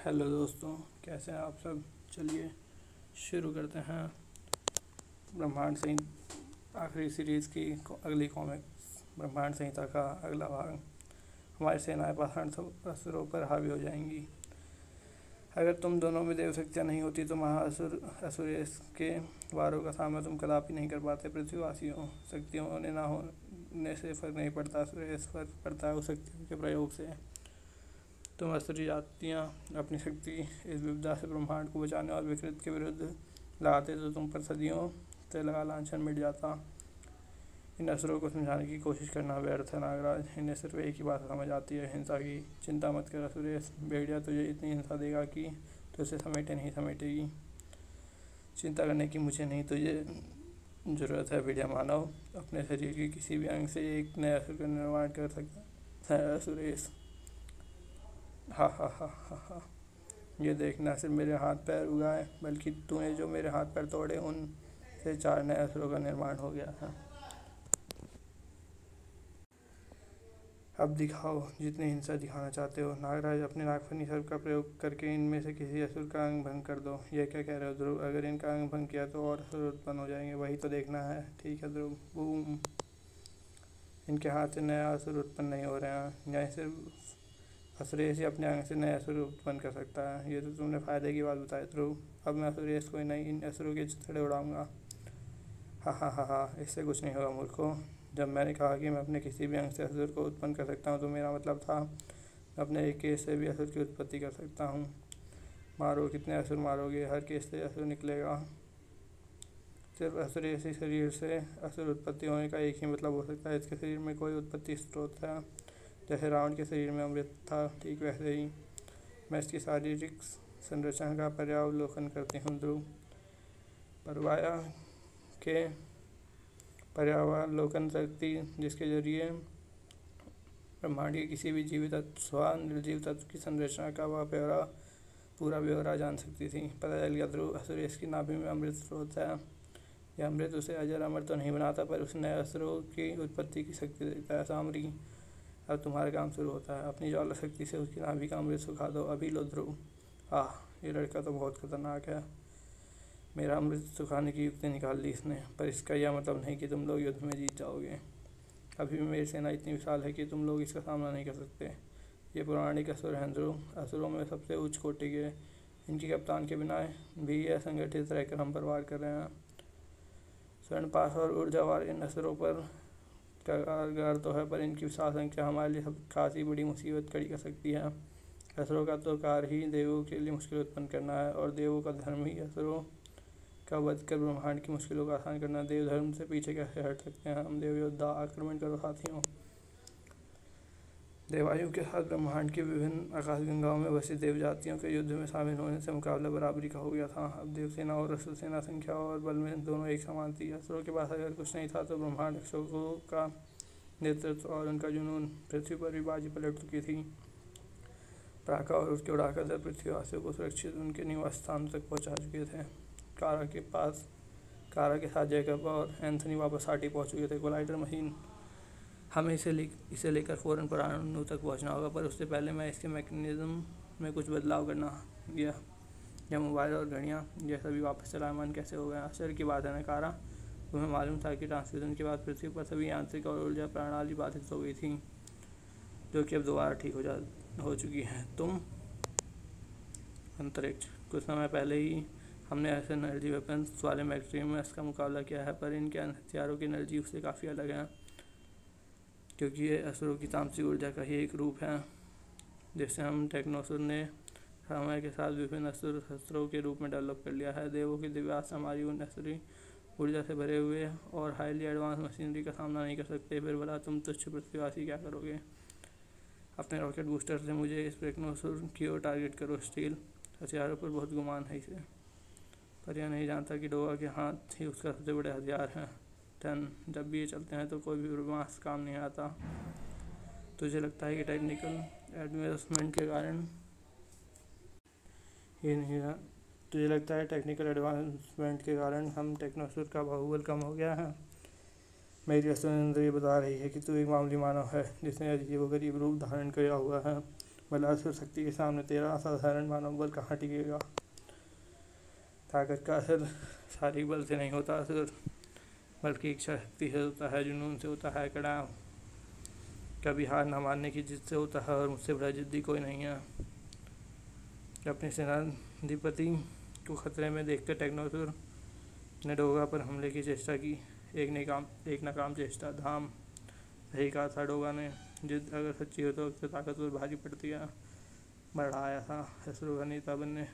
Hello दोस्तों, कैसे हैं आप सब। चलिए शुरू करते हैं ब्रह्मांड संहिता आखिरी सीरीज़ की अगली कॉमिक्स ब्रह्मांड संहिता का अगला भाग। हमारी सेनाएं पाषाण असुरों पर हावी हो जाएंगी। अगर तुम दोनों में देव शक्तियाँ नहीं होती तो महाअसुर असुरेश के वारों का सामना तुम कदापि नहीं कर पाते। पृथ्वीवासियों, शक्तियों होने ना होने से फर्क नहीं पड़ता, असुरेश फर्क पड़ता है उस शक्तियों के प्रयोग से। तुम असुरी जातियाँ अपनी शक्ति इस विपदा से ब्रह्मांड को बचाने और विकृत के विरुद्ध लगाते तो तुम पर सदियों से लगा लांछन मिट जाता। इन असुरों को समझाने की कोशिश करना व्यर्थ है नागराज। इन्हें सिर्फ एक ही बात समझ आती है, हिंसा की। चिंता मत कर असुरेश, भेड़िया तुझे इतनी हिंसा देगा कि तुझसे समेटे नहीं समेटेगी। चिंता करने की मुझे नहीं तुझे ज़रूरत है भेड़िया मानव। अपने शरीर के किसी भी अंग से एक नए असुर का निर्माण कर सकता है असुरेश। हा हा हा हा हा। ये देखना, सिर्फ मेरे हाथ पैर उगाए बल्कि तूने जो मेरे हाथ पैर तोड़े उनसे 4 नए असुरों का निर्माण हो गया है। अब दिखाओ जितनी हिंसा दिखाना चाहते हो। नागराज, अपने नागफनी सर्प का प्रयोग करके इनमें से किसी असुर का अंग भंग कर दो। यह क्या कह रहे हो ध्रुव? अगर इनका अंग भंग किया तो और असुर उत्पन्न हो जाएंगे, वही तो देखना है। ठीक है ध्रुव। बूम। इनके हाथ से नया असुर उत्पन्न नहीं हो रहे हैं। यह सिर्फ असुरेश ही अपने अंग से नए असुर उत्पन्न कर सकता है। ये तो तुमने फायदे की बात बताई ध्रुव। अब मैं असुरेश को नहीं, इन असुरों के चिथड़े उड़ाऊंगा। हा हा हा हा। इससे कुछ नहीं होगा मूर्खों। जब मैंने कहा कि मैं अपने किसी भी अंग से असुर को उत्पन्न कर सकता हूँ तो मेरा मतलब था मैं अपने एक केस से भी असुर की उत्पत्ति कर सकता हूँ। मारो, कितने असुर मारोगे? हर केस से असुर निकलेगा। सिर्फ असुरेश ही शरीर से असुर उत्पत्ति होने का एक ही मतलब हो सकता है, इसके शरीर में कोई उत्पत्ति स्रोत है। जैसे रावण के शरीर में अमृत था, ठीक वैसे ही मैं इसकी शारीरिक संरचना का पर्यावलोकन करती हूँ ध्रुव। परवाया के पर्यावलोकन शक्ति जिसके जरिए ब्रह्मांड के किसी भी जीवित अथवा निर्जीव तत्व की संरचना का वह पूरा ब्यौरा जान सकती थी। पता चल गया ध्रुव, असुरेश की नाभि में अमृत स्रोत है। यह अमृत उसे अजर अमर तो नहीं बनाता पर उसे नए असुरों की उत्पत्ति की शक्ति देता है। सामरी, अब तुम्हारा काम शुरू होता है। अपनी ज्वाला शक्ति से उसकी नाभि का अमृत सुखा दो। अभी लो ध्रुव। आह, ये लड़का तो बहुत खतरनाक है। मेरा अमृत सुखाने की युक्ति निकाल ली इसने, पर इसका यह मतलब नहीं कि तुम लोग युद्ध में जीत जाओगे। अभी भी मेरी सेना इतनी विशाल है कि तुम लोग इसका सामना नहीं कर सकते। ये पौराणिक असुर हैं ध्रुव, असुरों में सबसे उच्च कोटि के। इनकी कप्तान के बिना भी यह संगठित रहकर हम पर वार कर रहे हैं। स्वर्णपाश और ऊर्जावार इन असुरों पर कारगर तो है, पर इनकी विशाल संख्या हमारे लिए खासी बड़ी मुसीबत खड़ी कर सकती है। असुरों का तो कार्य ही देवों के लिए मुश्किल उत्पन्न करना है, और देवों का धर्म ही असुरों का वध कर ब्रह्मांड की मुश्किलों को आसान करना। देव धर्म से पीछे कैसे हट सकते हैं हम? देव योद्धा, आक्रमण करो साथियों। देवायु के साथ ब्रह्मांड की विभिन्न आकाशगंगाओं में बसी देव जातियों के युद्ध में शामिल होने से मुकाबला बराबरी का हो गया था। अब देवसेना और असुर सेना संख्या और बल में दोनों एक समान थी। असुरों के पास अगर कुछ नहीं था तो ब्रह्मांड रक्षकों का नेतृत्व और उनका जुनून। पृथ्वी पर भी बाजी पलट चुकी थी। पराका और उसके उड़ाकर दल पृथ्वीवासियों को सुरक्षित उनके निवास स्थान तक पहुंचा चुके थे। कारा के साथ जैकब और एंथनी वापस साटी पहुंच चुके थे। कोलाइडर मशीन, हमें इसे लेकर फ़ौरन परमाणु तक पहुंचना होगा, पर उससे पहले मैं इसके मैकेनिज्म में कुछ बदलाव करना गया। यह मोबाइल और घड़ियाँ, यह सभी वापस चलायमान कैसे हो गया? आश्चर्य की बात है ना कारा। तुम्हें मालूम था कि ट्रांसफ्यूजन के बाद पृथ्वी पर सभी यांत्रिक और ऊर्जा प्रणाली बाधित हो गई थी, जो कि अब दोबारा ठीक हो चुकी है। तुम अंतरिक्ष, कुछ समय पहले ही हमने ऐसे एनर्जी वेपन्स वाले मैक्सिमस का मुकाबला किया है, पर इनके हथियारों की एनर्जी उससे काफ़ी अलग है, क्योंकि ये असुरों की तामसिक ऊर्जा का ही एक रूप है, जिसे हम टेक्नोसुर ने समय के साथ विभिन्न असुर शस्त्रों के रूप में डेवलप कर लिया है। देवों की दिव्यास्त्र हमारी उन असुरी ऊर्जा से भरे हुए और हाईली एडवांस मशीनरी का सामना नहीं कर सकते। फिर भला तुम तुच्छ पृथ्वीवासी क्या करोगे? अपने रॉकेट बूस्टर से मुझे इस टेक्नोसुर की ओर टारगेट करो। स्टील, हथियारों पर बहुत गुमान है इसे, पर यह नहीं जानता कि डोवा के हाथ ही उसका सबसे बड़े हथियार हैं। टन, जब भी ये चलते हैं तो कोई भी ब्रह्मास्त्र काम नहीं आता। तुझे लगता है कि टेक्निकल एडवांसमेंट के कारण हम टेक्नोसुर का बाहुबल कम हो गया है? मेरी असुर इंद्रिय बता रही है कि तू एक मामूली मानव है जिसने अजीबोगरीब रूप धारण किया हुआ है। भला असुर शक्ति के सामने तेरा असाधारण मानव बल कहाँ टिकेगा। ताकत का असर शारीरिक बल से नहीं होता असुर, बल्कि इच्छा शक्ति से होता है, जुनून से होता है, कड़ा कभी हार ना मानने की जिद से होता है, और मुझसे बड़ा जिद्दी कोई नहीं है। अपने सेनाधिपति को खतरे में देखकर टेक्नोसुर ने डोगा पर हमले की चेष्टा की। एक नाकाम चेष्टा। धाम, सही कहा था डोगा ने। जिद अगर सच्ची हो तो उससे ताकतवर भारी पड़ती है। बढ़ाया था असुरों का नेता बनने।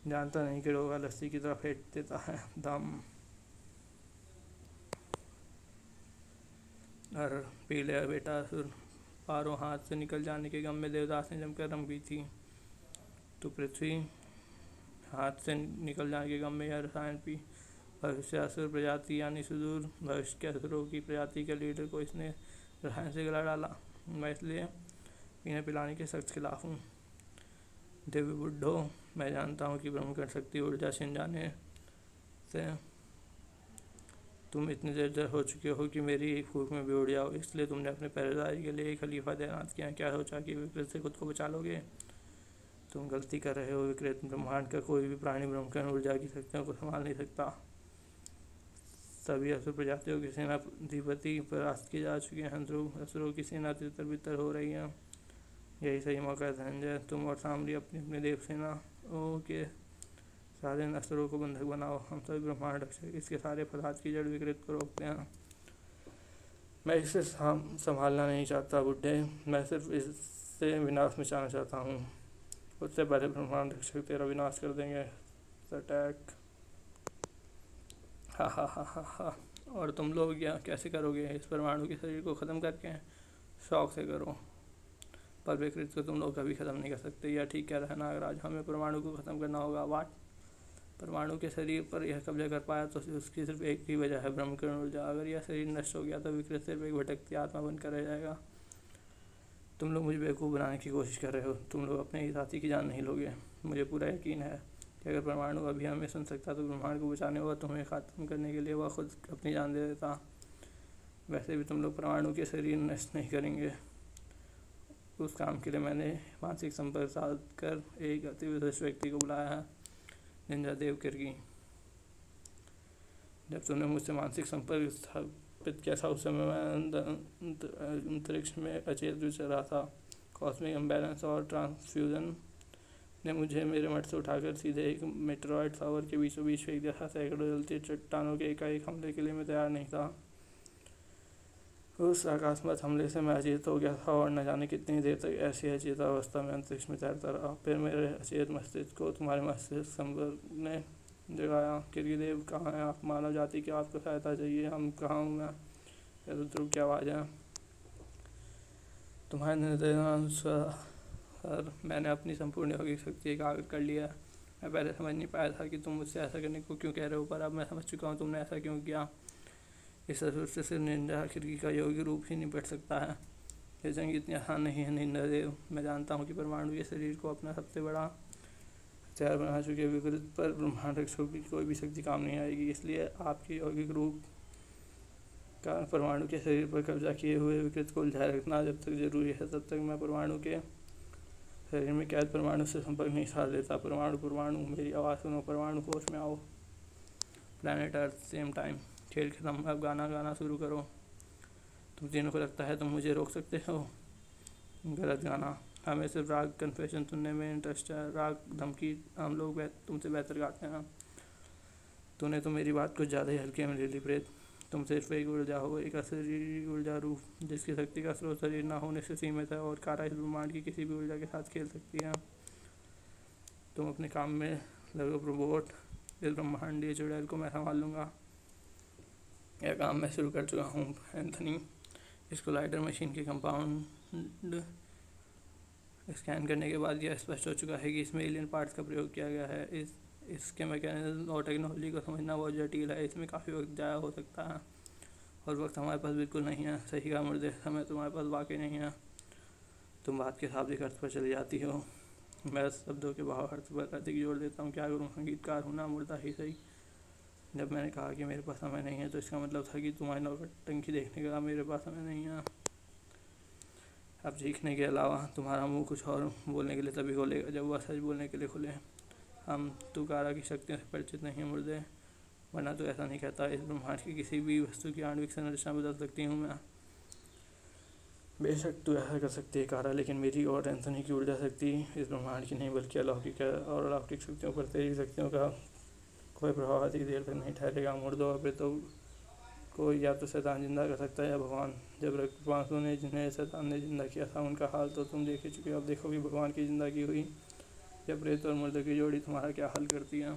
जानता नहीं कि डोगा लस्सी की तरह फेंक देता है। दम और पी लिया बेटा असुर। पारों हाथ से निकल जाने के गम में देवदास ने जमकर रंग भी थी। तो पृथ्वी हाथ से निकल जाने के गम में यह रसायन पी। भविष्य असुर प्रजाति यानी सुदूर भविष्य के असुरों की प्रजाति के लीडर को इसने रसायन से गला डाला। मैं इसलिए पीने पिलाने के सख्त खिलाफ हूँ। देवी बुड्ढो, मैं जानता हूँ कि ब्रह्मकर्ण शक्ति ऊर्जा छिन जाने से तुम इतने जर्जर हो चुके हो कि मेरी एक फूंक में भी उड़ जाओ। इसलिए तुमने अपने पहरेदारी के लिए एक खलीफा तैनात किया। क्या सोचा कि विकृत से खुद को बचा लोगे? तुम गलती कर रहे हो विकृत। ब्रह्मांड का कोई भी प्राणी ब्रह्मकर्ण ऊर्जा की शक्तियों को संभाल नहीं सकता। सभी असुर प्रजातियों के सेनाधिपति परास्त किए जा चुके हैं। असुरों की सेना तितर बितर हो रही है। यही सही मौका है धनंजय। तुम और सामरी अपनी अपनी देव सेनाओं के सारे असुरों को बंधक बनाओ। हम सभी ब्रह्मांड रक्षक इसके सारे फसाद की जड़ विकृत को रोकते हैं। मैं इसे संभालना नहीं चाहता बुड्ढे, मैं सिर्फ इससे विनाश मचाना चाहता हूँ। उससे पहले ब्रह्मांड रक्षक तेरा विनाश कर देंगे। अटैक। हा हा हा हा हा। और तुम लोग क्या कैसे करोगे? इस परमाणु के शरीर को ख़त्म करके? शौक से करो, पर विकृत को तुम लोग कभी ख़त्म नहीं कर सकते। यह ठीक कह रहा है नागराज, हमें परमाणु को ख़त्म करना होगा। वाट? परमाणु के शरीर पर यह कब्जा कर पाया तो उसकी सिर्फ एक ही वजह है, ब्रह्मकर्ण ऊर्जा। अगर यह शरीर नष्ट हो गया तो विकृत सिर्फ एक भटकती आत्मा बनकर रह जाएगा। तुम लोग मुझे बेवकूफ़ बनाने की कोशिश कर रहे हो। तुम लोग अपने ही साथी की जान नहीं लोगे। मुझे पूरा यकीन है कि अगर परमाणु अभी हमें सुन सकता तो ब्रह्मांड को बचाने व तुम्हें ख़त्म करने के लिए वह खुद अपनी जान दे देता। वैसे भी तुम लोग परमाणु के शरीर नष्ट नहीं करेंगे। उस काम के लिए मैंने मानसिक संपर्क साध कर एक अति विशिष्ट व्यक्ति को बुलाया है, निंजा देवकिर्गी। जब तुमने मुझसे मानसिक संपर्क स्थापित किया था उस समय मैं अंतरिक्ष में अचेत विचर रहा था। कॉस्मिक इम्बैलेंस और ट्रांसफ्यूजन ने मुझे मेरे मठ से उठाकर सीधे एक मेटेरॉइड शावर के बीचों बीच फेंक दिया था। सैकड़ों जलती चट्टानों के एकाएक हमले के लिए मैं तैयार नहीं था। उस आकस्मिक हमले से मैं अचेत हो गया था और न जाने कितनी देर तक ऐसी अचेत अवस्था में अंतरिक्ष में तैरता रहा। फिर मेरे अचेत मस्तिष्क को तुम्हारे मस्तिष्क संपर्क ने जगाया। किर्गीदेव कहाँ हैं आप? मानव जाति की आपको सहायता चाहिए। हम कहाँ हूँ मैं? यह ध्रुव की आवाज़ है। तुम्हारे निर्देशानुसार मैंने अपनी संपूर्ण यौगिक शक्ति एकाग्र कर लिया। मैं पहले समझ नहीं पाया था कि तुम मुझसे ऐसा करने को क्यों कह रहे हो, पर अब मैं समझ चुका हूँ तुमने ऐसा क्यों किया। इस असुर से सिर्फ निंजा खिड़की का योगी रूप ही निपट सकता है। यह जंग इतनी आसान नहीं है निंदा देव। मैं जानता हूँ कि परमाणु के शरीर को अपना सबसे बड़ा हथियार बना चुके विकृत पर ब्रह्मांड रक्षकों की कोई भी शक्ति काम नहीं आएगी। इसलिए आपके यौगिक रूप का परमाणु के शरीर पर कब्जा किए हुए विकृत को उलझाए रखना जब तक जरूरी है, तब तक मैं परमाणु के शरीर में कैद परमाणु से संपर्क नहीं साध लेता। परमाणु मेरी आवाज़ सुनो। परमाणु होश में आओ। Planet earth same time. खेल खत्म। अब गाना शुरू करो। तुम तीनों को लगता है तुम मुझे रोक सकते हो? गलत गाना। हमें सिर्फ राग कन्फेशन सुनने में इंटरेस्ट है। राग धमकी हम लोग तुमसे बेहतर गाते हैं। तूने तो मेरी बात कुछ ज़्यादा ही हल्के में ले ली प्रेत। तुम सिर्फ एक ऊर्जा हो, एक अशरीरी ऊर्जा रूप, जिसकी शक्ति का स्रोत शरीर ना होने से सीमित है और कारा इस ब्रह्मांड की किसी भी ऊर्जा के साथ खेल सकती है। तुम अपने काम में लगो प्रोबोट। इस ब्रह्मांडीय चुड़ैल को मैं संभाल लूँगा। यह काम मैं शुरू कर चुका हूँ एंथनी। इस कोलाइडर मशीन के कंपाउंड स्कैन करने के बाद यह स्पष्ट हो चुका है कि इसमें एलियन पार्ट्स का प्रयोग किया गया है। इसके मैकेनिज्म और टेक्नोलॉजी को समझना बहुत जटिल है। इसमें काफ़ी वक्त ज़ाया हो सकता है और वक्त हमारे पास बिल्कुल नहीं है। सही का मुर्दे, समय तुम्हारे पास वाकई नहीं है। तुम बात के शाब्दिक अर्थ पर चली जाती हो। मैं शब्दों के भाव अर्थ पर अधिक जोर देता हूँ। क्या करूँ? संगीतकार हूँ ना, मुर्दा ही सही। जब मैंने कहा कि मेरे पास समय नहीं है तो इसका मतलब था कि तुम्हारी नौटंकी देखने का मेरे पास समय नहीं है। अब चीखने के अलावा तुम्हारा मुंह कुछ और बोलने के लिए तभी खोलेगा जब वह सच बोलने के लिए खुले। हम तुकारा की शक्तियों से परिचित नहीं मुर्दे, वरना तो ऐसा नहीं कहता। इस ब्रह्मांड की किसी भी वस्तु की आणविक संरचना बदल सकती हूँ मैं। बेशक तू ऐसा कर सकती है कारा, लेकिन मेरी और एंथनी की ऊर्जा शक्ति इस ब्रह्मांड की नहीं बल्कि अलौकिक है, और अलौकिक शक्तियों पर तेरी शक्तियों का कोई प्रभाव अधिक देर तक नहीं ठहरेगा। मुर्दों और प्रेतों को या तो शैतान जिंदा कर सकता है या भगवान। जब रक्तपातों ने जिन्हें शैतान ने जिंदा किया था उनका हाल तो तुम देख ही चुके हो। अब देखो कि भगवान की जिंदगी हुई या प्रेत और मुर्दों की जोड़ी तुम्हारा क्या हल करती है।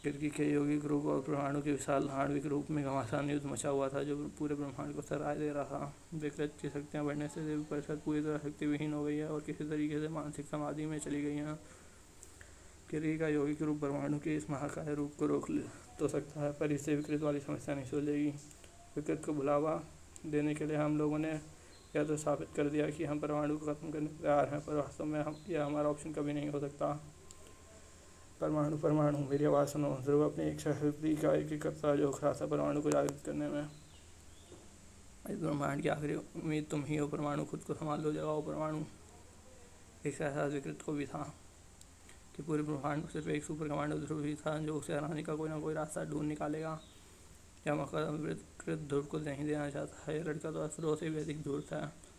किरकी के यौगिक रूप और परमाणु के विशाल आणविक रूप में घमासान युद्ध मचा हुआ था जो पूरे ब्रह्मांड को सराय दे रहा था। विकृत की शक्तियाँ बढ़ने से देवी परिषद पूरी तरह शक्तिविहीन हो गई है और किसी तरीके से मानसिक समाधि में चली गई है। किरकी का यौगिक रूप परमाणु के इस महाकाय रूप को रोक तो सकता है, पर इससे विकृत वाली समस्या नहीं सुलझेगी। विकृत को बुलावा देने के लिए हम लोगों ने यह तो साबित कर दिया कि हम परमाणु को खत्म करने को तैयार हैं, पर वास्तव में यह हमारा ऑप्शन कभी नहीं हो सकता। परमाणु मेरी आवाज़ सुनो। ध्रुव अपनी इच्छा शक्ति का एक करता जो खड़ा था परमाणु को जागृत करने में। इस ब्रह्मांड की आखिरी उम्मीद तुम ही हो परमाणु, खुद को संभाल लो, जगाओ परमाणु। एक एहसास विकृत को भी था कि पूरे ब्रह्मांड में सिर्फ एक सुपर कमांडो ध्रुव ही था जो उसे हराने का कोई ना कोई रास्ता ढूंढ निकालेगा। यह मौका विकृत ध्रुव को नहीं देना चाहता है। यह लड़का तो अस्त्रों से भी अधिक धूर्त है।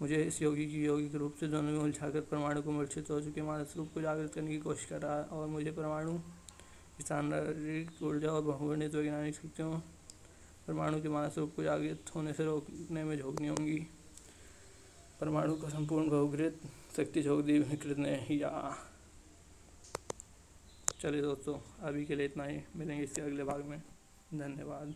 मुझे इस योगी की यौगिक रूप से दोनों में उलझाकर परमाणु को मूर्छित हो चुके मानस रूप को जागृत करने की कोशिश कर रहा है, और मुझे परमाणु की शारीरिक ऊर्जा और बहुगुणित वैज्ञानिक शक्तियों परमाणु के मानस रूप को जागृत होने से रोकने में झोंकनी होंगी। परमाणु को संपूर्ण बहुगुणित शक्ति झोंक दी विकृत ने या। चलिए दोस्तों, अभी के लिए इतना ही। मिलेंगे इसके अगले भाग में। धन्यवाद।